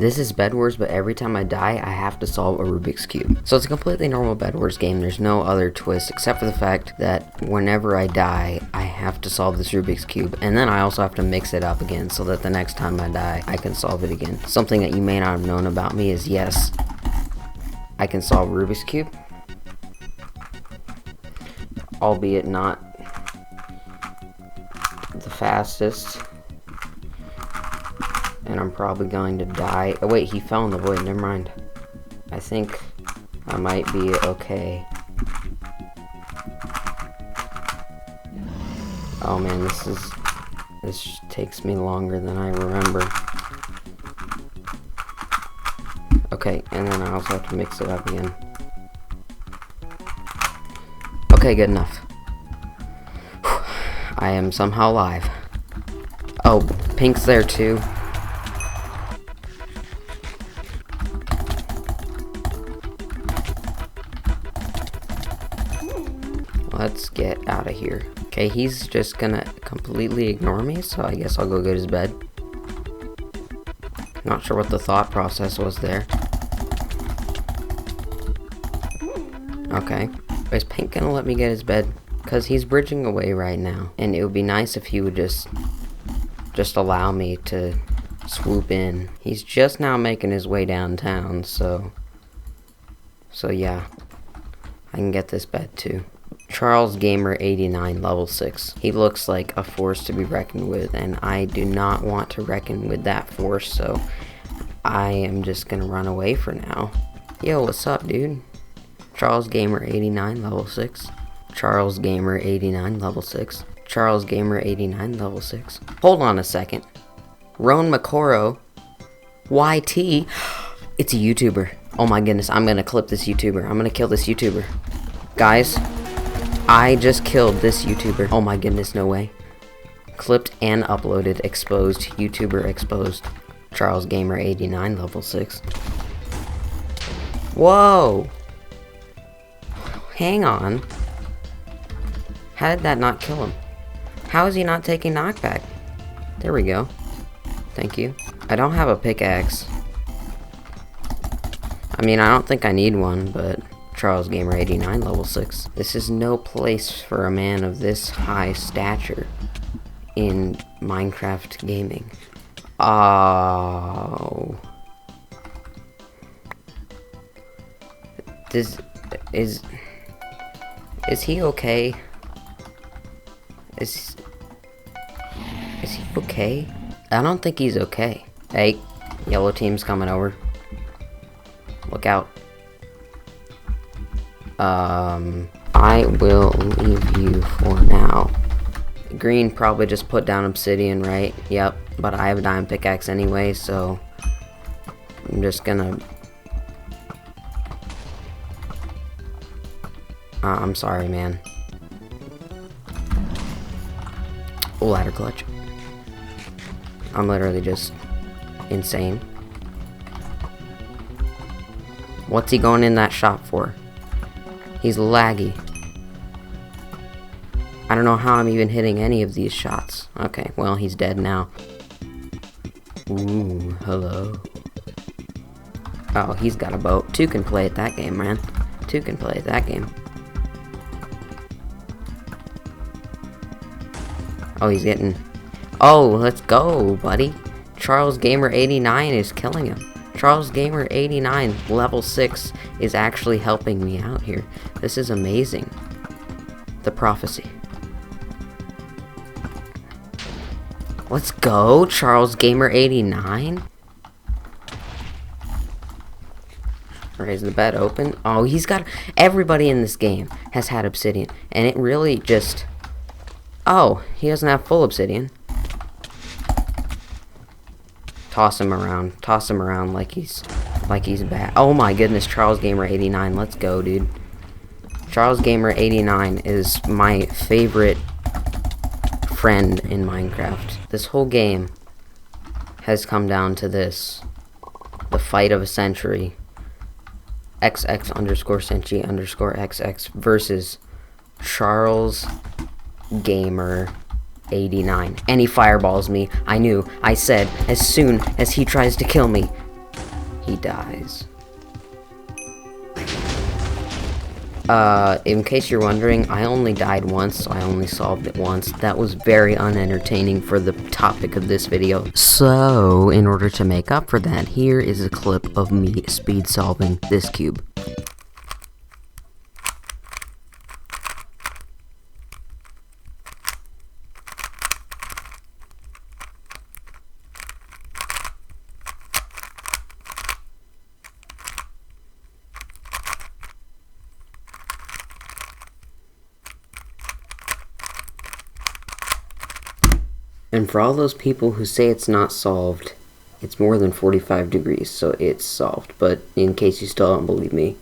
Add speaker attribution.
Speaker 1: This is Bedwars, but every time I die, I have to solve a Rubik's Cube. So it's a completely normal Bedwars game. There's no other twist except for the fact that whenever I die, I have to solve this Rubik's Cube. And then I also have to mix it up again so that the next time I die, I can solve it again. Something that you may not have known about me is, yes, I can solve Rubik's Cube. Albeit not the fastest. And I'm probably going to die. Oh wait, he fell in the void, never mind. I think I might be okay. Oh man, this takes me longer than I remember. Okay, and then I also have to mix it up again. Okay, good enough. Whew. I am somehow alive. Oh, Pink's there too. Let's get out of here. Okay, he's just gonna completely ignore me, so I guess I'll go to his bed. Not sure what the thought process was there. Okay. Is Pink gonna let me get his bed? Because he's bridging away right now. And it would be nice if he would just allow me to swoop in. He's just now making his way downtown, so yeah. I can get this bed too. Charles Gamer 89 level 6. He looks like a force to be reckoned with, and I do not want to reckon with that force, so I am just gonna run away for now. Yo, what's up, dude? Charles Gamer 89 level 6. Charles Gamer 89 level 6. Charles Gamer 89 level 6. Hold on a second. Roan Makoro YT. It's a YouTuber. Oh my goodness, I'm gonna clip this YouTuber. I'm gonna kill this YouTuber. Guys, I just killed this YouTuber. Oh my goodness, no way. Clipped and uploaded. Exposed. YouTuber exposed. Charles Gamer 89 level 6. Whoa! Hang on. How did that not kill him? How is he not taking knockback? There we go. Thank you. I don't have a pickaxe. I mean, I don't think I need one, but Charles Gamer 89 level 6. This is no place for a man of this high stature in Minecraft gaming. Oh. Is he okay? Is he okay? I don't think he's okay. Hey, yellow team's coming over. Look out. I will leave you for now. Green probably just put down obsidian, right? Yep, but I have a diamond pickaxe anyway, so I'm just gonna... I'm sorry, man. Ladder clutch. I'm literally just insane. What's he going in that shop for? He's laggy. I don't know how I'm even hitting any of these shots. Okay, well, he's dead now. Ooh, hello. Oh, he's got a boat. Two can play at that game, man. Two can play at that game. Oh, he's getting... Oh, let's go, buddy. Charles Gamer 89 is killing him. Charles Gamer 89 level 6 is actually helping me out here. This is amazing. The prophecy. Let's go, Charles Gamer 89. Raise the bed open. Oh, he's got... Everybody in this game has had obsidian. And it really just... Oh, he doesn't have full obsidian. Toss him around like he's bad. Oh my goodness, Charles Gamer 89, let's go, dude. Charles Gamer 89 is my favorite friend in Minecraft. This whole game has come down to this. The fight of a century. XX_Senchi_XX versus Charles Gamer 89. And he fireballs me. I knew. I said, as soon as he tries to kill me, he dies. In case you're wondering, I only died once, so I only solved it once. That was very unentertaining for the topic of this video. So, in order to make up for that, here is a clip of me speed solving this cube. And for all those people who say it's not solved, it's more than 45 degrees, so it's solved. But in case you still don't believe me,